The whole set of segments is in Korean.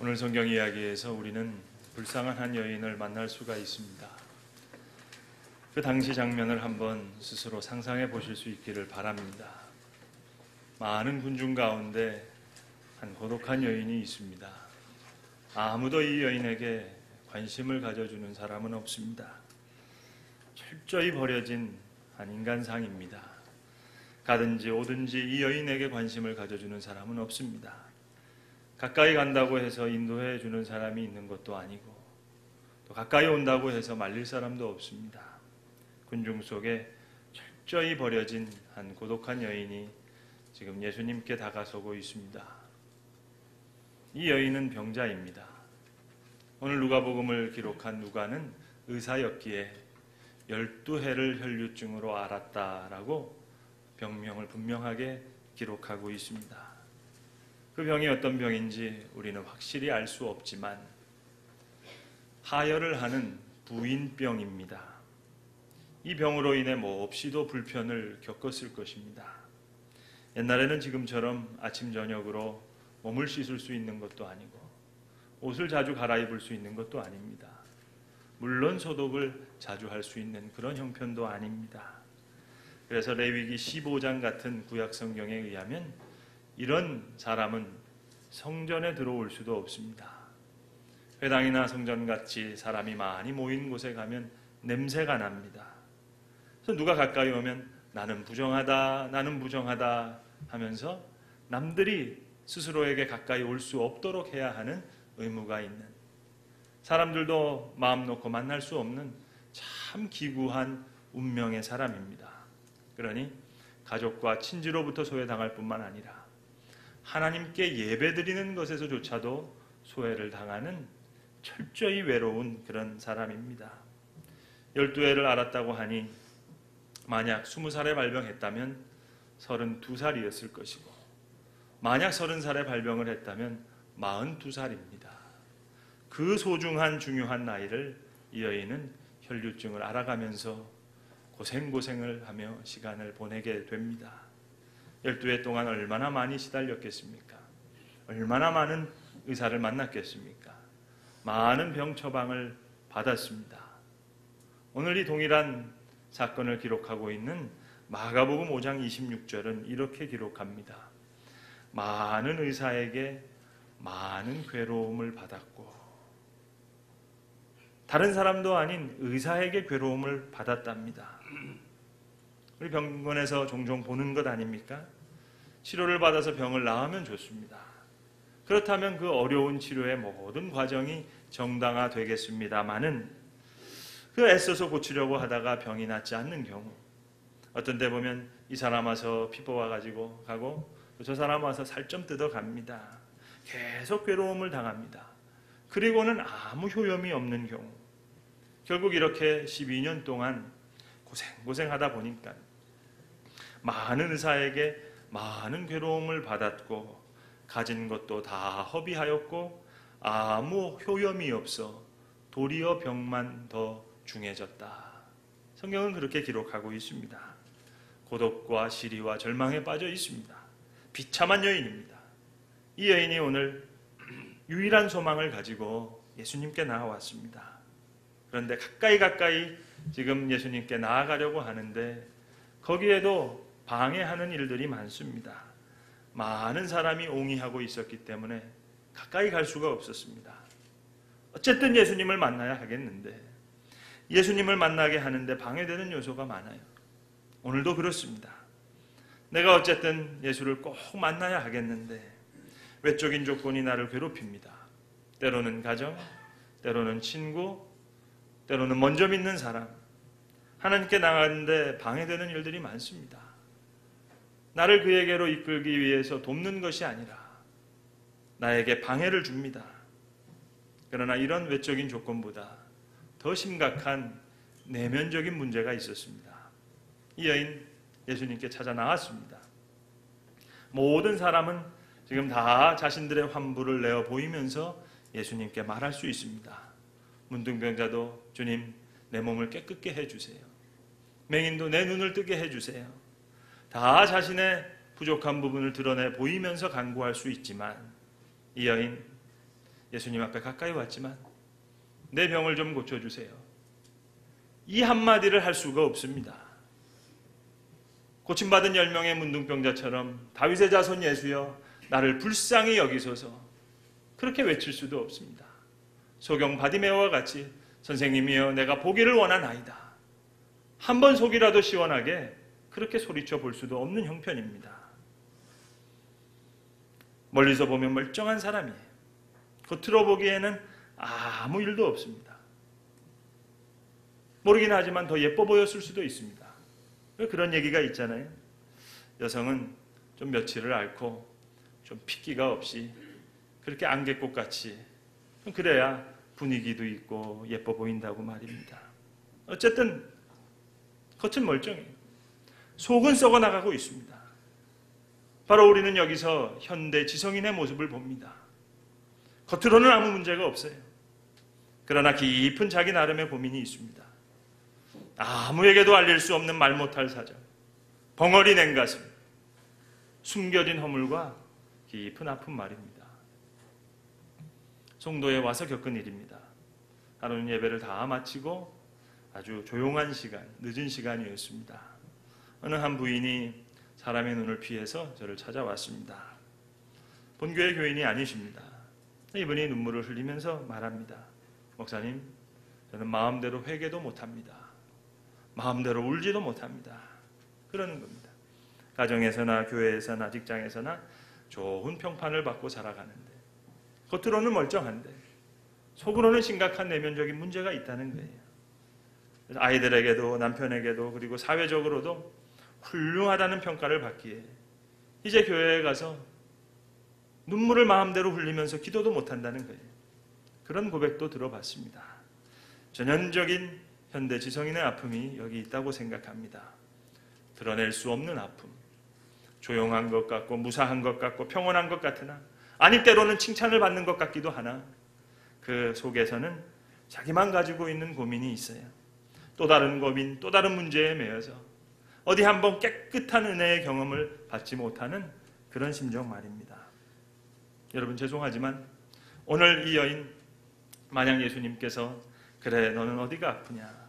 오늘 성경 이야기에서 우리는 불쌍한 한 여인을 만날 수가 있습니다. 그 당시 장면을 한번 스스로 상상해 보실 수 있기를 바랍니다. 많은 군중 가운데 한 고독한 여인이 있습니다. 아무도 이 여인에게 관심을 가져주는 사람은 없습니다. 철저히 버려진 한 인간상입니다. 가든지 오든지 이 여인에게 관심을 가져주는 사람은 없습니다. 가까이 간다고 해서 인도해 주는 사람이 있는 것도 아니고 또 가까이 온다고 해서 말릴 사람도 없습니다. 군중 속에 철저히 버려진 한 고독한 여인이 지금 예수님께 다가서고 있습니다. 이 여인은 병자입니다. 오늘 누가복음을 기록한 누가는 의사였기에 12해를 혈류증으로 앓았다라고 병명을 분명하게 기록하고 있습니다. 그 병이 어떤 병인지 우리는 확실히 알 수 없지만 하혈을 하는 부인병입니다. 이 병으로 인해 몹시도 불편을 겪었을 것입니다. 옛날에는 지금처럼 아침 저녁으로 몸을 씻을 수 있는 것도 아니고 옷을 자주 갈아입을 수 있는 것도 아닙니다. 물론 소독을 자주 할 수 있는 그런 형편도 아닙니다. 그래서 레위기 15장 같은 구약 성경에 의하면 이런 사람은 성전에 들어올 수도 없습니다. 회당이나 성전같이 사람이 많이 모인 곳에 가면 냄새가 납니다. 그래서 누가 가까이 오면 나는 부정하다 하면서 남들이 스스로에게 가까이 올 수 없도록 해야 하는 의무가 있는, 사람들도 마음 놓고 만날 수 없는 참 기구한 운명의 사람입니다. 그러니 가족과 친지로부터 소외당할 뿐만 아니라 하나님께 예배드리는 것에서조차도 소외를 당하는 철저히 외로운 그런 사람입니다. 12해를 앓았다고 하니 만약 20살에 발병했다면 32살이었을 것이고 만약 30살에 발병을 했다면 42살입니다. 그 소중한 중요한 나이를 이 여인은 혈류증을 앓아가면서 고생을 하며 시간을 보내게 됩니다. 12해 동안 얼마나 많이 시달렸겠습니까? 얼마나 많은 의사를 만났겠습니까? 많은 병 처방을 받았습니다. 오늘 이 동일한 사건을 기록하고 있는 마가복음 5장 26절은 이렇게 기록합니다. 많은 의사에게 많은 괴로움을 받았고, 다른 사람도 아닌 의사에게 괴로움을 받았답니다. 우리 병원에서 종종 보는 것 아닙니까? 치료를 받아서 병을 나으면 좋습니다. 그렇다면 그 어려운 치료의 모든 과정이 정당화되겠습니다마는 그 애써서 고치려고 하다가 병이 낫지 않는 경우, 어떤 데 보면 이 사람 와서 피 뽑아가지고 가고 저 사람 와서 살 좀 뜯어갑니다. 계속 괴로움을 당합니다. 그리고는 아무 효험이 없는 경우, 결국 이렇게 12년 동안 고생하다 보니까 많은 의사에게 많은 괴로움을 받았고 가진 것도 다 허비하였고 아무 효험이 없어 도리어 병만 더 중해졌다. 성경은 그렇게 기록하고 있습니다. 고독과 시리와 절망에 빠져 있습니다. 비참한 여인입니다. 이 여인이 오늘 유일한 소망을 가지고 예수님께 나아왔습니다. 그런데 가까이 지금 예수님께 나아가려고 하는데 거기에도 방해하는 일들이 많습니다. 많은 사람이 옹이하고 있었기 때문에 가까이 갈 수가 없었습니다. 어쨌든 예수님을 만나야 하겠는데 예수님을 만나게 하는데 방해되는 요소가 많아요. 오늘도 그렇습니다. 내가 어쨌든 예수를 꼭 만나야 하겠는데 외적인 조건이 나를 괴롭힙니다. 때로는 가정, 때로는 친구, 때로는 먼저 믿는 사람, 하나님께 나가는데 방해되는 일들이 많습니다. 나를 그에게로 이끌기 위해서 돕는 것이 아니라 나에게 방해를 줍니다. 그러나 이런 외적인 조건보다 더 심각한 내면적인 문제가 있었습니다. 이 여인 예수님께 찾아 나왔습니다. 모든 사람은 지금 다 자신들의 환부를 내어 보이면서 예수님께 말할 수 있습니다. 문둥병자도 주님 내 몸을 깨끗게 해주세요. 맹인도 내 눈을 뜨게 해주세요. 다 자신의 부족한 부분을 드러내 보이면서 간구할 수 있지만 이 여인 예수님 앞에 가까이 왔지만 내 병을 좀 고쳐주세요. 이 한마디를 할 수가 없습니다. 고침받은 10명의 문둥병자처럼 다윗의 자손 예수여 나를 불쌍히 여기소서 그렇게 외칠 수도 없습니다. 소경 바디메오와 같이 선생님이여 내가 보기를 원하나이다. 한 번 속이라도 시원하게 그렇게 소리쳐 볼 수도 없는 형편입니다. 멀리서 보면 멀쩡한 사람이에요. 겉으로 보기에는 아무 일도 없습니다. 모르긴 하지만 더 예뻐 보였을 수도 있습니다. 그런 얘기가 있잖아요. 여성은 좀 며칠을 앓고 좀 핏기가 없이 그렇게 안개꽃같이 그래야 분위기도 있고 예뻐 보인다고 말입니다. 어쨌든 겉은 멀쩡해요. 속은 썩어나가고 있습니다. 바로 우리는 여기서 현대 지성인의 모습을 봅니다. 겉으로는 아무 문제가 없어요. 그러나 깊은 자기 나름의 고민이 있습니다. 아무에게도 알릴 수 없는 말 못할 사정, 벙어리 낸 가슴, 숨겨진 허물과 깊은 아픈 말입니다. 송도에 와서 겪은 일입니다. 하루는 예배를 다 마치고 아주 조용한 시간, 늦은 시간이었습니다. 어느 한 부인이 사람의 눈을 피해서 저를 찾아왔습니다. 본교회 교인이 아니십니다. 이분이 눈물을 흘리면서 말합니다. 목사님, 저는 마음대로 회개도 못합니다. 마음대로 울지도 못합니다. 그러는 겁니다. 가정에서나 교회에서나 직장에서나 좋은 평판을 받고 살아가는데 겉으로는 멀쩡한데 속으로는 심각한 내면적인 문제가 있다는 거예요. 아이들에게도 남편에게도 그리고 사회적으로도 훌륭하다는 평가를 받기에 이제 교회에 가서 눈물을 마음대로 흘리면서 기도도 못한다는 거예요. 그런 고백도 들어봤습니다. 전형적인 현대 지성인의 아픔이 여기 있다고 생각합니다. 드러낼 수 없는 아픔, 조용한 것 같고 무사한 것 같고 평온한 것 같으나 아니 때로는 칭찬을 받는 것 같기도 하나 그 속에서는 자기만 가지고 있는 고민이 있어요. 또 다른 고민, 또 다른 문제에 매여서 어디 한번 깨끗한 은혜의 경험을 받지 못하는 그런 심정 말입니다. 여러분 죄송하지만 오늘 이 여인 만약 예수님께서 그래 너는 어디가 아프냐?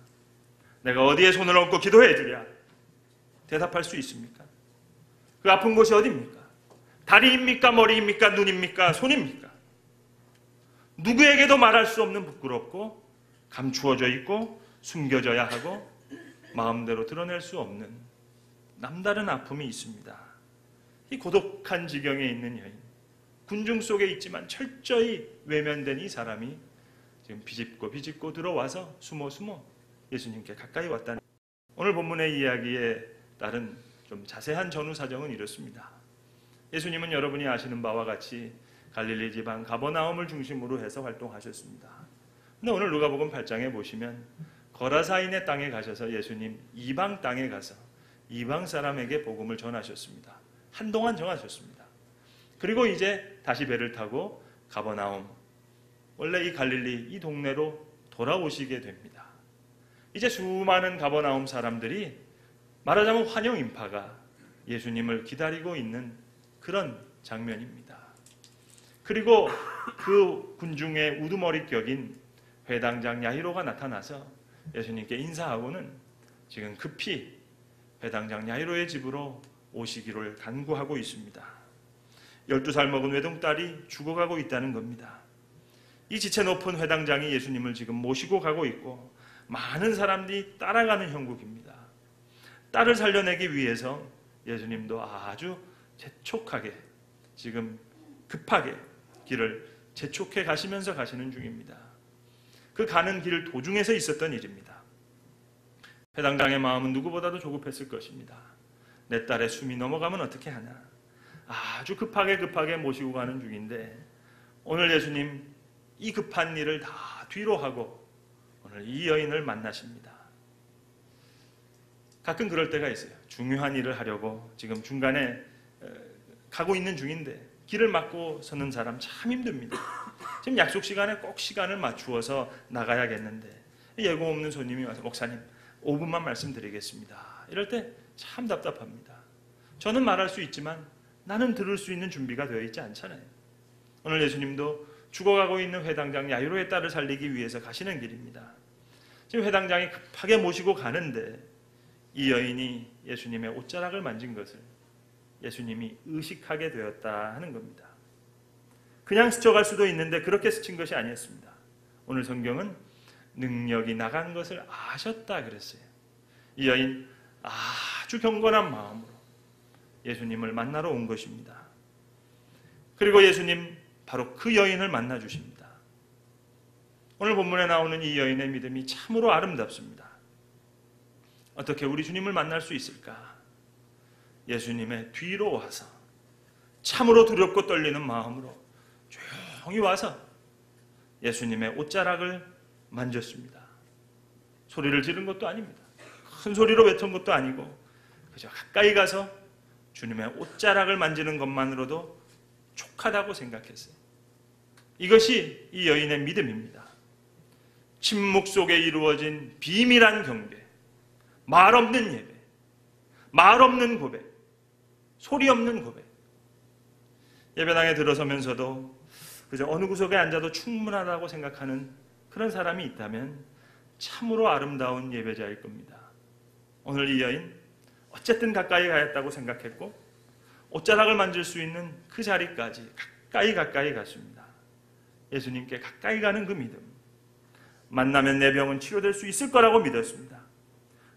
내가 어디에 손을 얹고 기도해 주랴? 대답할 수 있습니까? 그 아픈 곳이 어디입니까? 다리입니까? 머리입니까? 눈입니까? 손입니까? 누구에게도 말할 수 없는 부끄럽고 감추어져 있고 숨겨져야 하고 마음대로 드러낼 수 없는 남다른 아픔이 있습니다. 이 고독한 지경에 있는 여인, 군중 속에 있지만 철저히 외면된 이 사람이 지금 비집고 들어와서 숨어 예수님께 가까이 왔다는 오늘 본문의 이야기에 따른 좀 자세한 전후 사정은 이렇습니다. 예수님은 여러분이 아시는 바와 같이 갈릴리 지방 가버나움을 중심으로 해서 활동하셨습니다. 근데 오늘 누가복음 8장에 보시면 거라사인의 땅에 가셔서 예수님 이방 땅에 가서 이방 사람에게 복음을 전하셨습니다. 한동안 전하셨습니다. 그리고 이제 다시 배를 타고 가버나움, 원래 이 갈릴리 이 동네로 돌아오시게 됩니다. 이제 수많은 가버나움 사람들이 말하자면 환영 인파가 예수님을 기다리고 있는 그런 장면입니다. 그리고 그 군중의 우두머리 격인 회당장 야이로가 나타나서 예수님께 인사하고는 지금 급히 회당장 야이로의 집으로 오시기를 간구하고 있습니다. 12살 먹은 외동딸이 죽어가고 있다는 겁니다. 이 지체 높은 회당장이 예수님을 지금 모시고 가고 있고 많은 사람들이 따라가는 형국입니다. 딸을 살려내기 위해서 예수님도 아주 재촉하게 지금 급하게 길을 재촉해 가시면서 가시는 중입니다. 그 가는 길 도중에서 있었던 일입니다. 회당장의 마음은 누구보다도 조급했을 것입니다. 내 딸의 숨이 넘어가면 어떻게 하나. 아주 급하게 모시고 가는 중인데 오늘 예수님 이 급한 일을 다 뒤로 하고 오늘 이 여인을 만나십니다. 가끔 그럴 때가 있어요. 중요한 일을 하려고 지금 중간에 가고 있는 중인데 길을 막고 서는 사람 참 힘듭니다. 지금 약속 시간에 꼭 시간을 맞추어서 나가야겠는데 예고 없는 손님이 와서 목사님 5분만 말씀드리겠습니다. 이럴 때 참 답답합니다. 저는 말할 수 있지만 나는 들을 수 있는 준비가 되어 있지 않잖아요. 오늘 예수님도 죽어가고 있는 회당장 야이로의 딸을 살리기 위해서 가시는 길입니다. 지금 회당장이 급하게 모시고 가는데 이 여인이 예수님의 옷자락을 만진 것을 예수님이 의식하게 되었다 하는 겁니다. 그냥 스쳐갈 수도 있는데 그렇게 스친 것이 아니었습니다. 오늘 성경은 능력이 나간 것을 아셨다 그랬어요. 이 여인 아주 경건한 마음으로 예수님을 만나러 온 것입니다. 그리고 예수님 바로 그 여인을 만나 주십니다. 오늘 본문에 나오는 이 여인의 믿음이 참으로 아름답습니다. 어떻게 우리 주님을 만날 수 있을까? 예수님의 뒤로 와서 참으로 두렵고 떨리는 마음으로 조용히 와서 예수님의 옷자락을 만졌습니다. 소리를 지른 것도 아닙니다. 큰 소리로 외친 것도 아니고 그저 가까이 가서 주님의 옷자락을 만지는 것만으로도 촉하다고 생각했어요. 이것이 이 여인의 믿음입니다. 침묵 속에 이루어진 비밀한 경배, 말 없는 예배, 말 없는 고백, 소리 없는 고백. 예배당에 들어서면서도 그저 어느 구석에 앉아도 충분하다고 생각하는 그런 사람이 있다면 참으로 아름다운 예배자일 겁니다. 오늘 이 여인 어쨌든 가까이 가야겠다고 생각했고 옷자락을 만질 수 있는 그 자리까지 가까이 갔습니다. 예수님께 가까이 가는 그 믿음, 만나면 내 병은 치료될 수 있을 거라고 믿었습니다.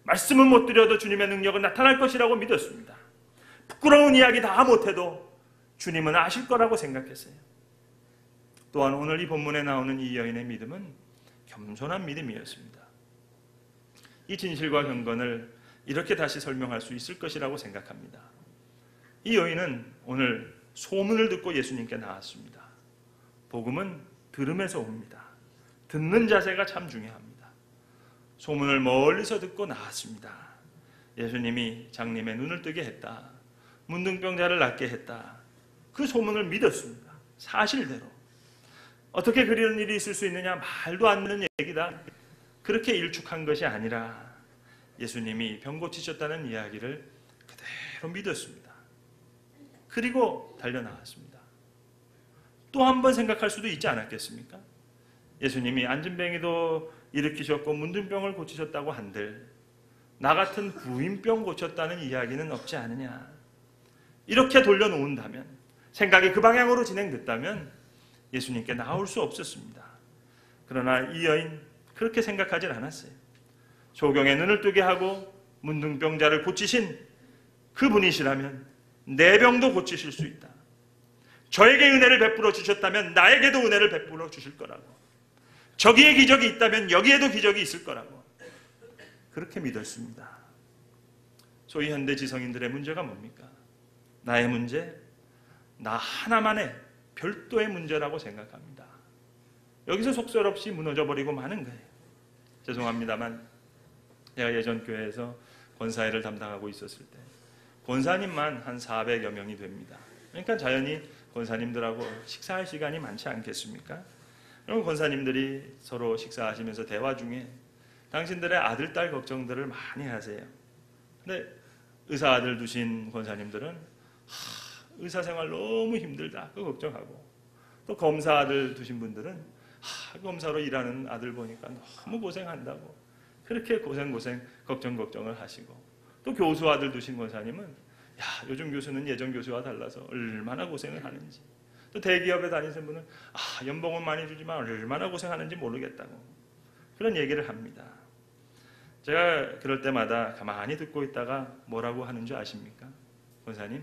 말씀은 못 드려도 주님의 능력은 나타날 것이라고 믿었습니다. 부끄러운 이야기 다 못해도 주님은 아실 거라고 생각했어요. 또한 오늘 이 본문에 나오는 이 여인의 믿음은 겸손한 믿음이었습니다. 이 진실과 경건을 이렇게 다시 설명할 수 있을 것이라고 생각합니다. 이 여인은 오늘 소문을 듣고 예수님께 나왔습니다. 복음은 들음에서 옵니다. 듣는 자세가 참 중요합니다. 소문을 멀리서 듣고 나왔습니다. 예수님이 장님의 눈을 뜨게 했다. 문둥병자를 낫게 했다. 그 소문을 믿었습니다. 사실대로. 어떻게 그런 일이 있을 수 있느냐? 말도 안 되는 얘기다. 그렇게 일축한 것이 아니라 예수님이 병 고치셨다는 이야기를 그대로 믿었습니다. 그리고 달려나왔습니다. 또 한 번 생각할 수도 있지 않았겠습니까? 예수님이 안진뱅이도 일으키셨고 문둥병을 고치셨다고 한들 나 같은 부인병 고쳤다는 이야기는 없지 않느냐. 이렇게 돌려놓은다면, 생각이 그 방향으로 진행됐다면 예수님께 나올 수 없었습니다. 그러나 이 여인 그렇게 생각하진 않았어요. 소경의 눈을 뜨게 하고 문둥병자를 고치신 그분이시라면 내 병도 고치실 수 있다. 저에게 은혜를 베풀어 주셨다면 나에게도 은혜를 베풀어 주실 거라고. 저기에 기적이 있다면 여기에도 기적이 있을 거라고. 그렇게 믿었습니다. 소위 현대 지성인들의 문제가 뭡니까? 나의 문제, 나 하나만의 별도의 문제라고 생각합니다. 여기서 속절없이 무너져버리고 마는 거예요. 죄송합니다만 제가 예전 교회에서 권사회를 담당하고 있었을 때 권사님만 한 400여 명이 됩니다. 그러니까 자연히 권사님들하고 식사할 시간이 많지 않겠습니까? 그럼 권사님들이 서로 식사하시면서 대화 중에 당신들의 아들, 딸 걱정들을 많이 하세요. 근데 의사 아들 두신 권사님들은 의사 생활 너무 힘들다 그 걱정하고, 또 검사 아들 두신 분들은 검사로 일하는 아들 보니까 너무 고생한다고 그렇게 고생 걱정을 하시고, 또 교수 아들 두신 권사님은 야 요즘 교수는 예전 교수와 달라서 얼마나 고생을 하는지, 또 대기업에 다니는 분은 연봉은 많이 주지만 얼마나 고생하는지 모르겠다고 그런 얘기를 합니다. 제가 그럴 때마다 가만히 듣고 있다가 뭐라고 하는 줄 아십니까? 권사님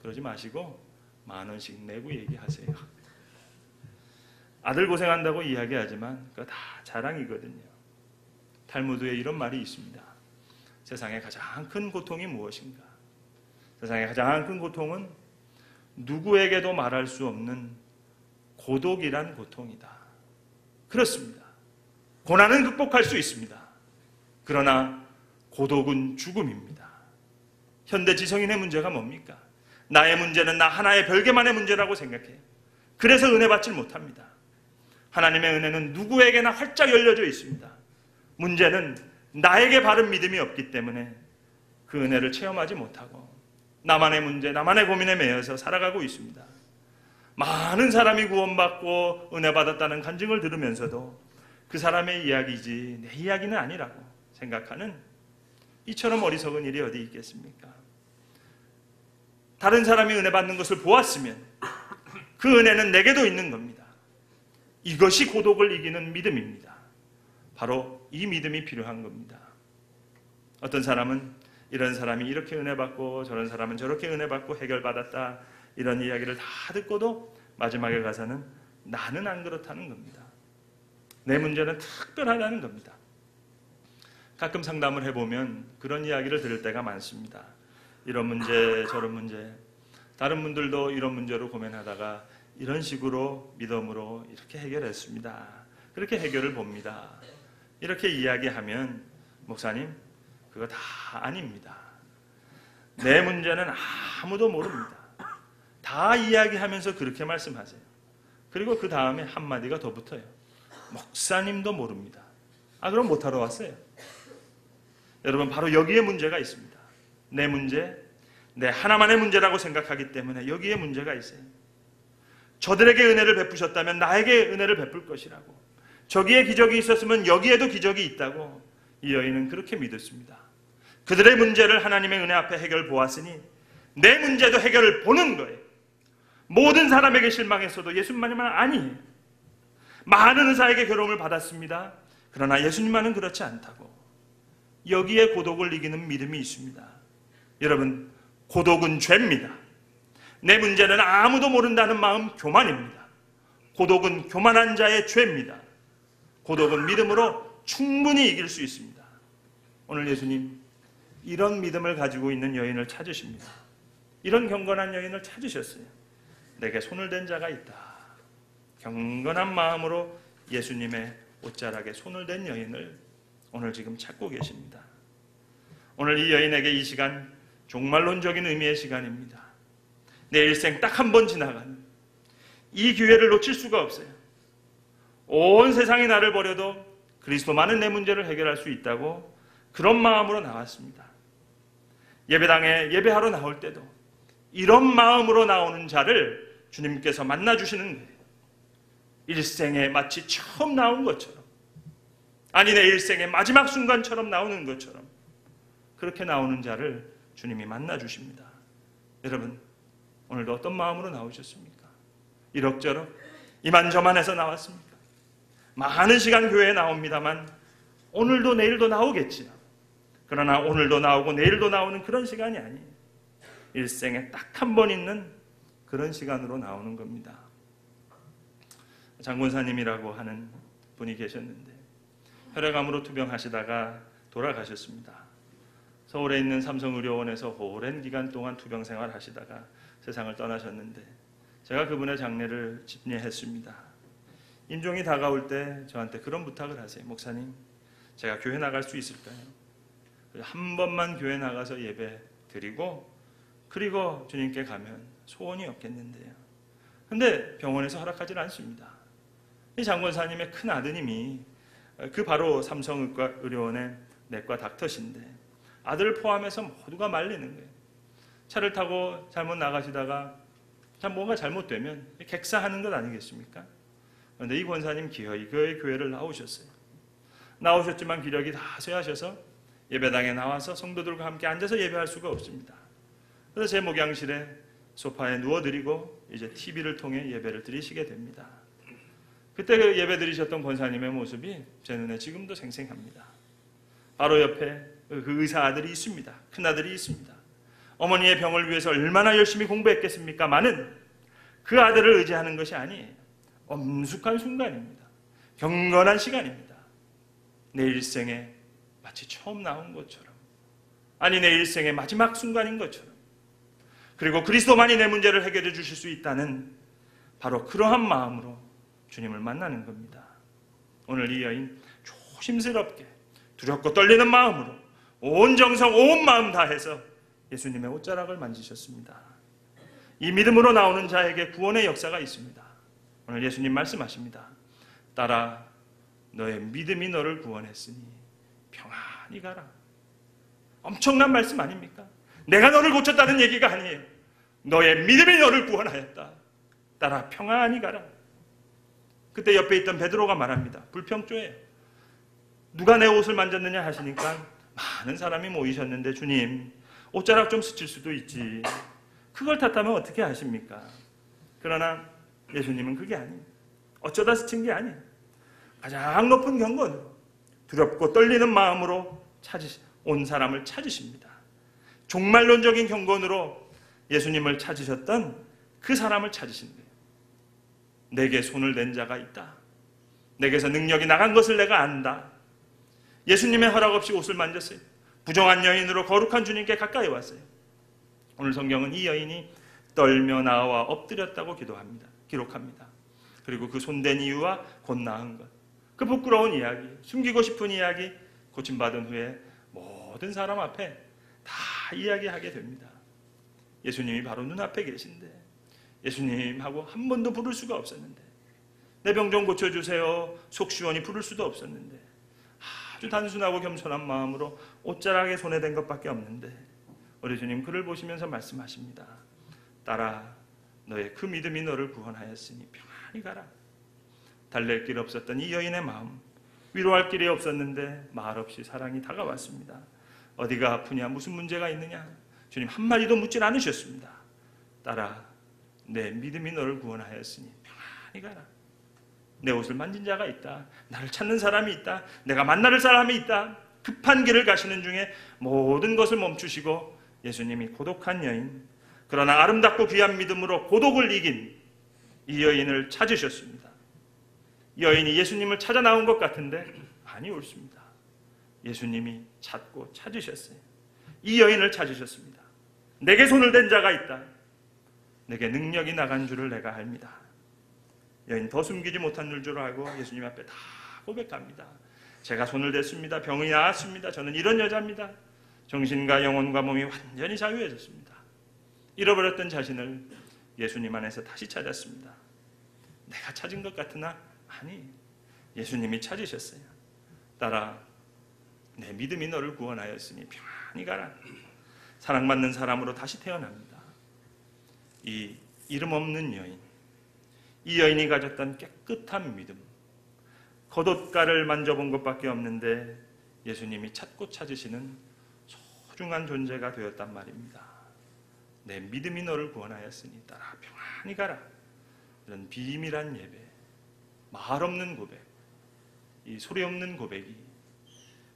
그러지 마시고 10,000원씩 내고 얘기하세요. 아들 고생한다고 이야기하지만 그거 다 자랑이거든요. 탈무드에 이런 말이 있습니다. 세상의 가장 큰 고통이 무엇인가? 세상의 가장 큰 고통은 누구에게도 말할 수 없는 고독이란 고통이다. 그렇습니다. 고난은 극복할 수 있습니다. 그러나 고독은 죽음입니다. 현대 지성인의 문제가 뭡니까? 나의 문제는 나 하나의 별개만의 문제라고 생각해요. 그래서 은혜 받질 못합니다. 하나님의 은혜는 누구에게나 활짝 열려져 있습니다. 문제는 나에게 바른 믿음이 없기 때문에 그 은혜를 체험하지 못하고 나만의 문제, 나만의 고민에 매여서 살아가고 있습니다. 많은 사람이 구원받고 은혜 받았다는 간증을 들으면서도 그 사람의 이야기지 내 이야기는 아니라고 생각하는 이처럼 어리석은 일이 어디 있겠습니까? 다른 사람이 은혜 받는 것을 보았으면 그 은혜는 내게도 있는 겁니다. 이것이 고독을 이기는 믿음입니다. 바로 이 믿음이 필요한 겁니다. 어떤 사람은 이런 사람이 이렇게 은혜 받고 저런 사람은 저렇게 은혜 받고 해결받았다, 이런 이야기를 다 듣고도 마지막에 가서는 나는 안 그렇다는 겁니다. 내 문제는 특별하다는 겁니다. 가끔 상담을 해보면 그런 이야기를 들을 때가 많습니다. 이런 문제 저런 문제, 다른 분들도 이런 문제로 고민하다가 이런 식으로 믿음으로 이렇게 해결했습니다. 그렇게 해결을 봅니다. 이렇게 이야기하면 목사님 그거 다 아닙니다. 내 문제는 아무도 모릅니다. 다 이야기하면서 그렇게 말씀하세요. 그리고 그 다음에 한마디가 더 붙어요. 목사님도 모릅니다. 그럼 못하러 왔어요. 여러분, 바로 여기에 문제가 있습니다. 내 문제, 내 하나만의 문제라고 생각하기 때문에 여기에 문제가 있어요. 저들에게 은혜를 베푸셨다면 나에게 은혜를 베풀 것이라고, 저기에 기적이 있었으면 여기에도 기적이 있다고 이 여인은 그렇게 믿었습니다. 그들의 문제를 하나님의 은혜 앞에 해결 보았으니 내 문제도 해결을 보는 거예요. 모든 사람에게 실망했어도 예수님만은 아니에요. 많은 의사에게 괴로움을 받았습니다. 그러나 예수님만은 그렇지 않다고. 여기에 고독을 이기는 믿음이 있습니다. 여러분, 고독은 죄입니다. 내 문제는 아무도 모른다는 마음 교만입니다. 고독은 교만한 자의 죄입니다. 고독은 믿음으로 충분히 이길 수 있습니다. 오늘 예수님 이런 믿음을 가지고 있는 여인을 찾으십니다. 이런 경건한 여인을 찾으셨어요. 내게 손을 댄 자가 있다. 경건한 마음으로 예수님의 옷자락에 손을 댄 여인을 오늘 지금 찾고 계십니다. 오늘 이 여인에게 이 시간 종말론적인 의미의 시간입니다. 내 일생 딱 한 번 지나가는 이 기회를 놓칠 수가 없어요. 온 세상이 나를 버려도 그리스도만은 내 문제를 해결할 수 있다고 그런 마음으로 나왔습니다. 예배당에 예배하러 나올 때도 이런 마음으로 나오는 자를 주님께서 만나주시는 거예요. 일생에 마치 처음 나온 것처럼, 아니 내 일생의 마지막 순간처럼 나오는 것처럼 그렇게 나오는 자를 주님이 만나주십니다. 여러분, 오늘도 어떤 마음으로 나오셨습니까? 이럭저럭 이만저만해서 나왔습니까? 많은 시간 교회에 나옵니다만 오늘도 내일도 나오겠지요. 그러나 오늘도 나오고 내일도 나오는 그런 시간이 아니에요. 일생에 딱 한 번 있는 그런 시간으로 나오는 겁니다. 장권사님이라고 하는 분이 계셨는데 혈액암으로 투병하시다가 돌아가셨습니다. 서울에 있는 삼성의료원에서 오랜 기간 동안 투병 생활하시다가 세상을 떠나셨는데 제가 그분의 장례를 집례했습니다. 임종이 다가올 때 저한테 그런 부탁을 하세요. 목사님, 제가 교회 나갈 수 있을까요? 한 번만 교회 나가서 예배 드리고 그리고 주님께 가면 소원이 없겠는데요. 근데 병원에서 허락하지 않습니다. 이 장권사님의 큰 아드님이 그 바로 삼성의과 의료원의 내과 닥터신데 아들을 포함해서 모두가 말리는 거예요. 차를 타고 잘못 나가시다가 뭔가 잘못되면 객사하는 것 아니겠습니까? 그런데 이 권사님 기어이 교회를 나오셨어요. 나오셨지만 기력이 다 쇠하셔서 예배당에 나와서 성도들과 함께 앉아서 예배할 수가 없습니다. 그래서 제 목양실에 소파에 누워드리고 이제 TV를 통해 예배를 드리시게 됩니다. 그때 그 예배 드리셨던 권사님의 모습이 제 눈에 지금도 생생합니다. 바로 옆에 그 의사 아들이 있습니다. 큰아들이 있습니다. 어머니의 병을 위해서 얼마나 열심히 공부했겠습니까? 많은 그 아들을 의지하는 것이 아니에요. 엄숙한 순간입니다. 경건한 시간입니다. 내 일생에 마치 처음 나온 것처럼, 아니 내 일생의 마지막 순간인 것처럼, 그리고 그리스도만이 내 문제를 해결해 주실 수 있다는 바로 그러한 마음으로 주님을 만나는 겁니다. 오늘 이 여인 조심스럽게 두렵고 떨리는 마음으로 온 정성 온 마음 다해서 예수님의 옷자락을 만지셨습니다. 이 믿음으로 나오는 자에게 구원의 역사가 있습니다. 오늘 예수님 말씀하십니다. 딸아, 너의 믿음이 너를 구원했으니 평안히 가라. 엄청난 말씀 아닙니까? 내가 너를 고쳤다는 얘기가 아니에요. 너의 믿음이 너를 구원하였다. 따라 평안히 가라. 그때 옆에 있던 베드로가 말합니다. 불평조예요. 누가 내 옷을 만졌느냐 하시니까 많은 사람이 모이셨는데 주님, 옷자락 좀 스칠 수도 있지. 그걸 탓하면 어떻게 하십니까? 그러나 예수님은 그게 아니에요. 어쩌다 스친 게 아니에요. 가장 높은 경건으로 두렵고 떨리는 마음으로 온 사람을 찾으십니다. 종말론적인 경건으로 예수님을 찾으셨던 그 사람을 찾으신 거예요. 내게 손을 댄 자가 있다. 내게서 능력이 나간 것을 내가 안다. 예수님의 허락 없이 옷을 만졌어요. 부정한 여인으로 거룩한 주님께 가까이 왔어요. 오늘 성경은 이 여인이 떨며 나와 엎드렸다고 기록합니다. 그리고 그 손댄 이유와 곧 나은 것, 그 부끄러운 이야기, 숨기고 싶은 이야기, 고침받은 후에 모든 사람 앞에 다 이야기하게 됩니다. 예수님이 바로 눈앞에 계신데 예수님하고 한 번도 부를 수가 없었는데, 내 병 좀 고쳐주세요 속 시원히 부를 수도 없었는데, 아주 단순하고 겸손한 마음으로 옷자락에 손에 댄 것밖에 없는데 우리 주님 그를 보시면서 말씀하십니다. 딸아, 너의 그 믿음이 너를 구원하였으니 평안히 가라. 달랠 길 없었던 이 여인의 마음, 위로할 길이 없었는데 말없이 사랑이 다가왔습니다. 어디가 아프냐, 무슨 문제가 있느냐, 주님 한마디도 묻질 않으셨습니다. 딸아, 내 믿음이 너를 구원하였으니 평안히 가라. 내 옷을 만진 자가 있다. 나를 찾는 사람이 있다. 내가 만날 사람이 있다. 급한 길을 가시는 중에 모든 것을 멈추시고 예수님이 고독한 여인, 그러나 아름답고 귀한 믿음으로 고독을 이긴 이 여인을 찾으셨습니다. 여인이 예수님을 찾아 나온 것 같은데 아니, 옳습니다. 예수님이 찾고 찾으셨어요. 이 여인을 찾으셨습니다. 내게 손을 댄 자가 있다. 내게 능력이 나간 줄을 내가 압니다. 여인 더 숨기지 못한 줄 알고 예수님 앞에 다 고백합니다. 제가 손을 댔습니다. 병이 나았습니다. 저는 이런 여자입니다. 정신과 영혼과 몸이 완전히 자유해졌습니다. 잃어버렸던 자신을 예수님 안에서 다시 찾았습니다. 내가 찾은 것 같으나 아니, 예수님이 찾으셨어요. 딸아, 내 믿음이 너를 구원하였으니 평안히 가라. 사랑받는 사람으로 다시 태어납니다. 이 이름 없는 여인, 이 여인이 가졌던 깨끗한 믿음, 겉옷가를 만져본 것밖에 없는데 예수님이 찾고 찾으시는 소중한 존재가 되었단 말입니다. 내 믿음이 너를 구원하였으니 따라 평안히 가라. 이런 비밀한 예배, 말 없는 고백, 이 소리 없는 고백이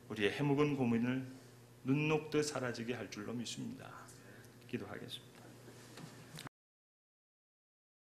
우리의 해묵은 고민을 눈 녹듯 사라지게 할 줄로 믿습니다. 기도하겠습니다.